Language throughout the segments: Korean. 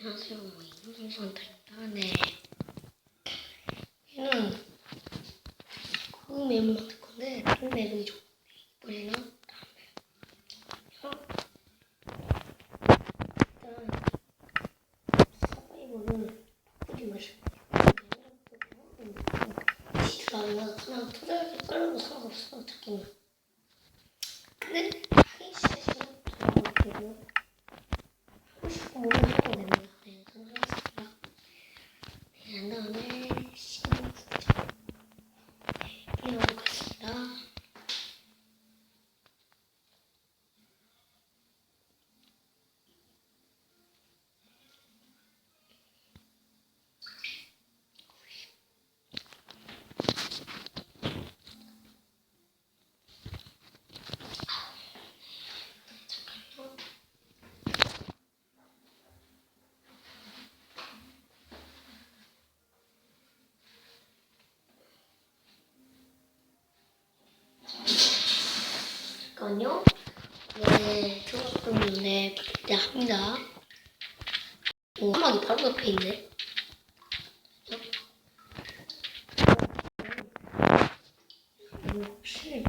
안녕하세요. 생존이다. 네. 얘는 그 맵을 만들 건데, 이 맵이죠. 이번에는 다음 맵. 일단, 서바이벌을 바꾸지 마시고, 시트라면 그냥 투자하기 빨라도 상관없어, 자기는. 근데, 하기 싫으시면 돌아오고, 하고 싶은 몸을 하고 됩니다. 네, 감사합니다. 네, 한 다음에, 이어보겠습니다. 잠깐만요. 네, 들어왔는데, 네, 합니다. 오, 사막이 바로 옆에 있네. 혹시,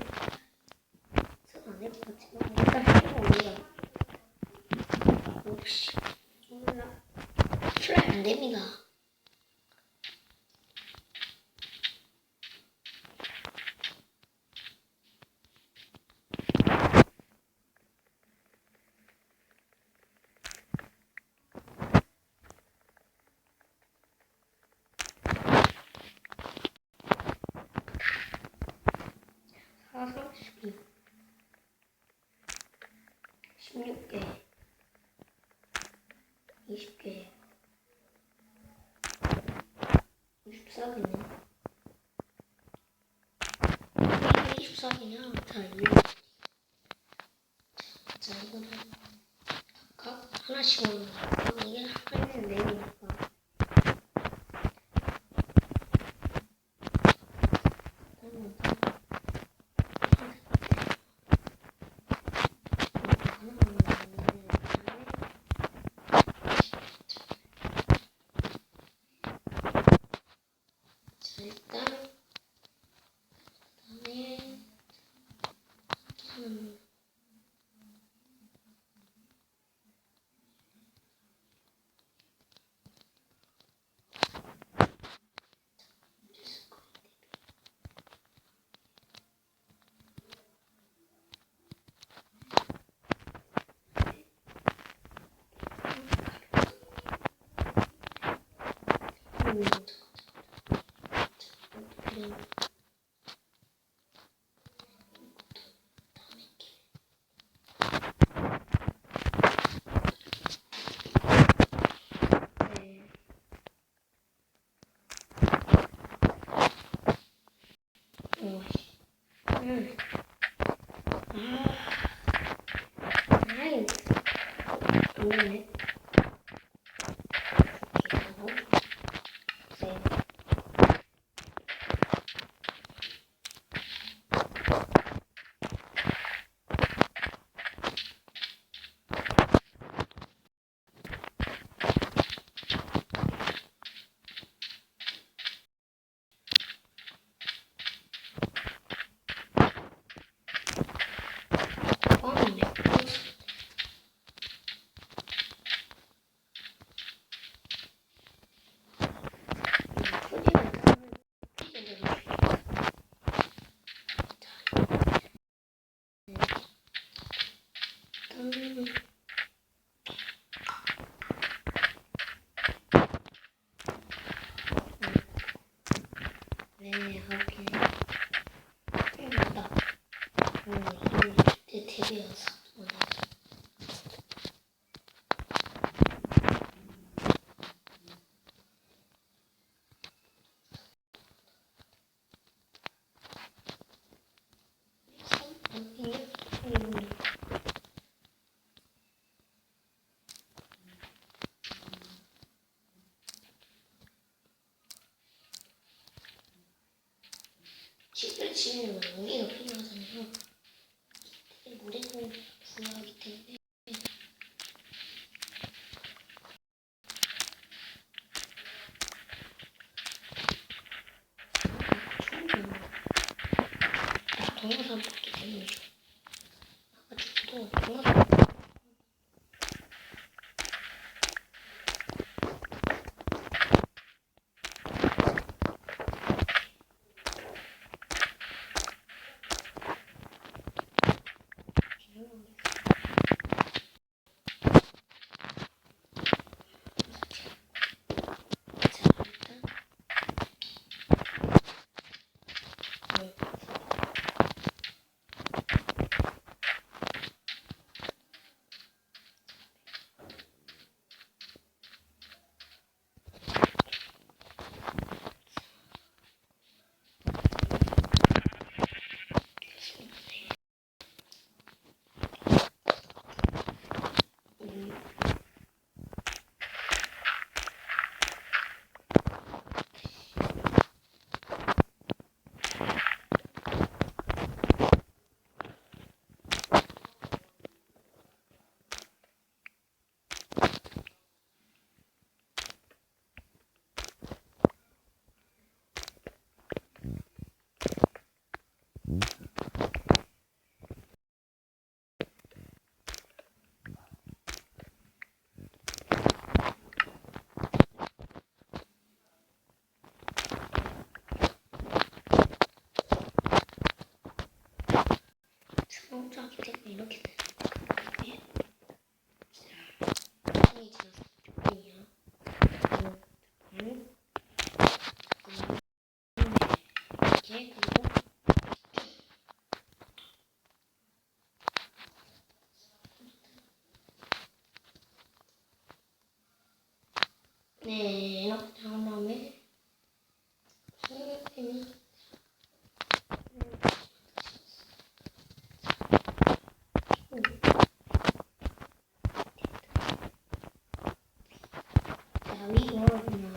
안 될 것 같지만, 일단 해봅니다. 혹시, 몰라. 플라이 안 됩니다. 사상 16개, 20개, 24개네. 24개냐? 자, 자, 이거는 각각 하나씩 올라가고, 이게 하나는 4개니까. 일단 그다음에 안 되네. 네, 오케이. 맞다. 이제 데뷔였어. 집을 지으려면 무게가 필요하잖아요. 모래도 중요하기 때문에 네, 이렇게 한 다음에 자, 위로 그냥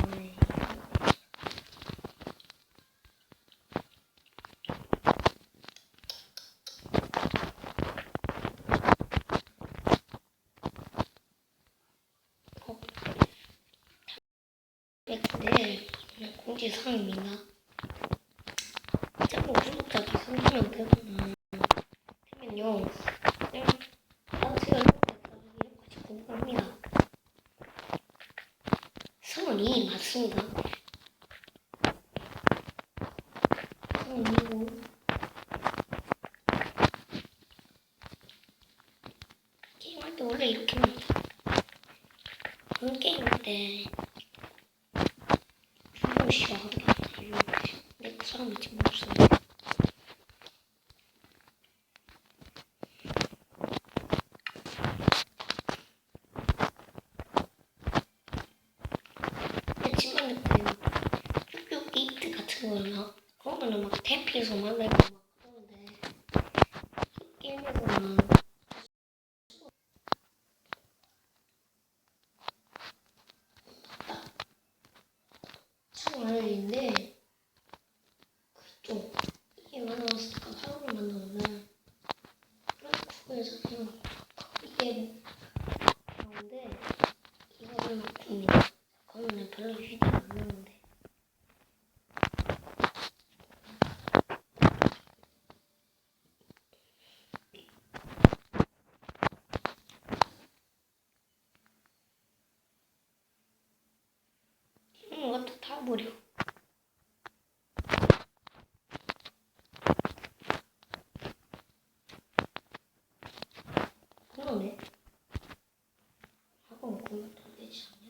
백인데 공지사항입니다. 자꾸 구독자가 생기면 되구나. 되면요, 그냥 제가 이렇게 궁금합니다. 성원이 맞습니다. 성원이고 게임할 때 원래 이렇게 합니다. 게임할 때 중고씨가 어떻게 하냐 근데 그 사람이 지금 없어요. 근데 집안에 쭉쭉 게이트 같은 거나 그런 거는 막 대피해서 만들고 막 그러는데 이 게임에서는 참 알려진데 그쪽 이게 만들었을까 하루를 만들었네. 그래서 그냥 이게 나오는데 이거를 넣습니다. 그러면 별로 휴대가 안 나오는데 이런 것도 다 버려. 그러네. 하고 먹으면 안 되지 않냐?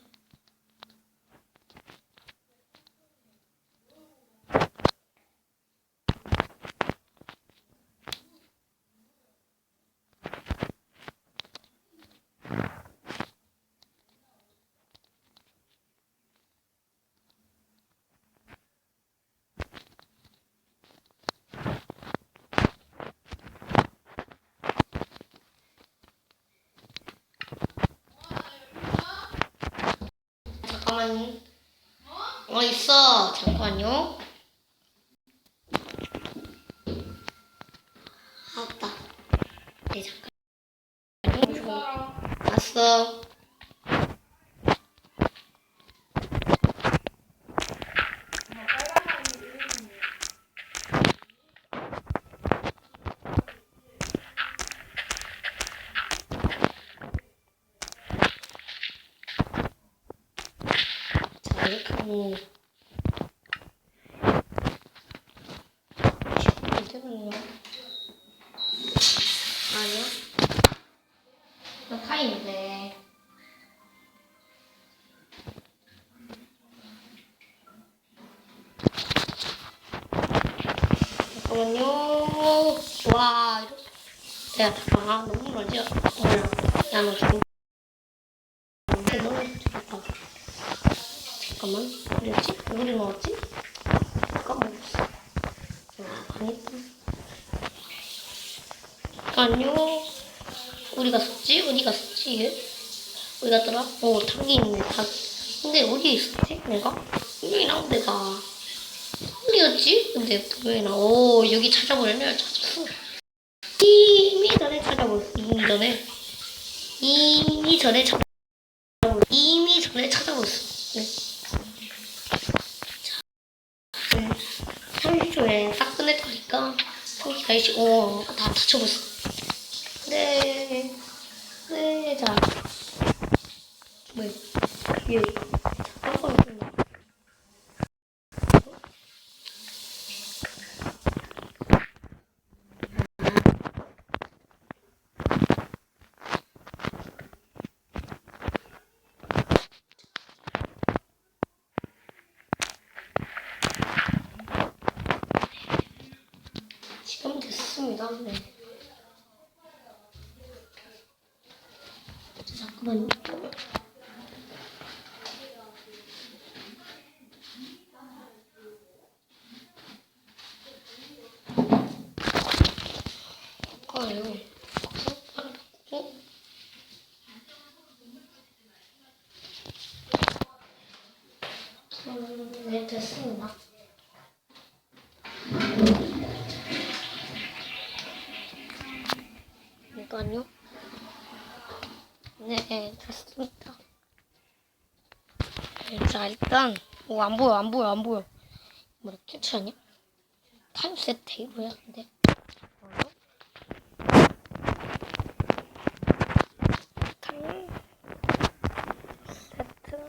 잠깐만. 있어. 잠깐만요. 아따. 네, 잠깐. 왔어. 자, 이렇게 하고. 되는 거야? 아니야? 나 파인데. 잠깐만요. 와, 이렇게. 야, 잠깐. 너무 멀지? 몰라. 야, 너 지금. 너무 좋겠다. 잠깐만. 어디였지? 어디 넣었지? 까먹었어. 아니다. 잠깐요. 어디 갔었지? 어디 갔었지? 얘? 어디 갔더라? 닭이 있네, 닭. 근데 어디에 있었지? 내가? 여기 나온 데가. 어디였지? 근데 분명히 여기 찾아보려면 찾았어. 이미 전에 찾아버렸어. 이미 전에 찾아버렸어. 네. 자, 30초에 딱 끝낼 거니까 성기가 이씨, 다 다쳐버렸어. 네, 자, 뭐야, 여기. 지금 됐습니다. 네. 잠깐만요. 네, 됐습니다. 잠깐요. 네, 됐습니다. 네, 자, 일단, 안 보여. 뭐야, 괜찮냐? 타임 세트 테이블이야, 근데. 타임 세트.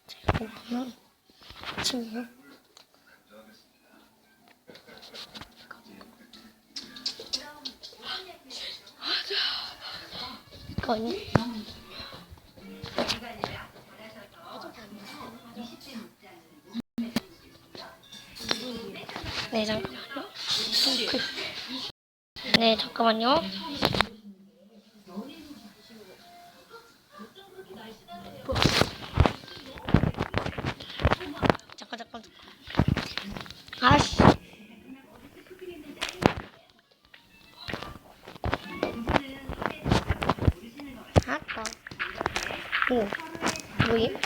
자, 이거 보면, 아침이요. 이거니? 네, 잠깐만요. 네, 잠깐만요. 잠깐. 아씨. 아까. 오, 뭐임?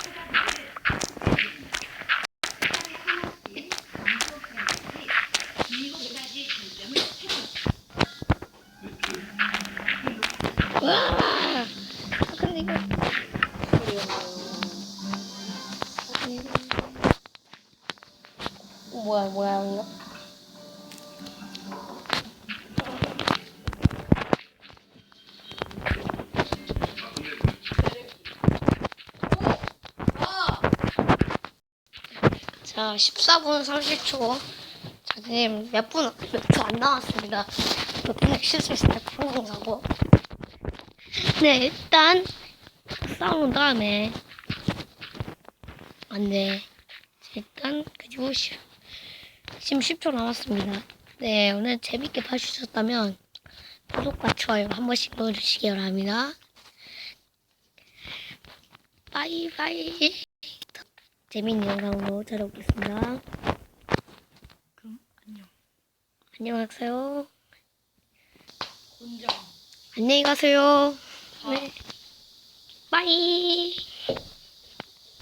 으아! 근데 이거. 뭐야, 이거? 자, 14분 30초. 자, 지금 몇 초 안 남았습니다. 몇 분 실수했을 때 풀어보자고. 네, 일단, 싸운 다음에, 안 돼. 일단, 그리고 지금 10초 남았습니다. 네, 오늘 재밌게 봐주셨다면, 구독과 좋아요 한 번씩 넣어주시기 바랍니다. 바이바이. 재밌는 영상으로 찾아오겠습니다. 그럼 안녕. 안녕하세요. 곤장. 안녕히 가세요. 네. 바이.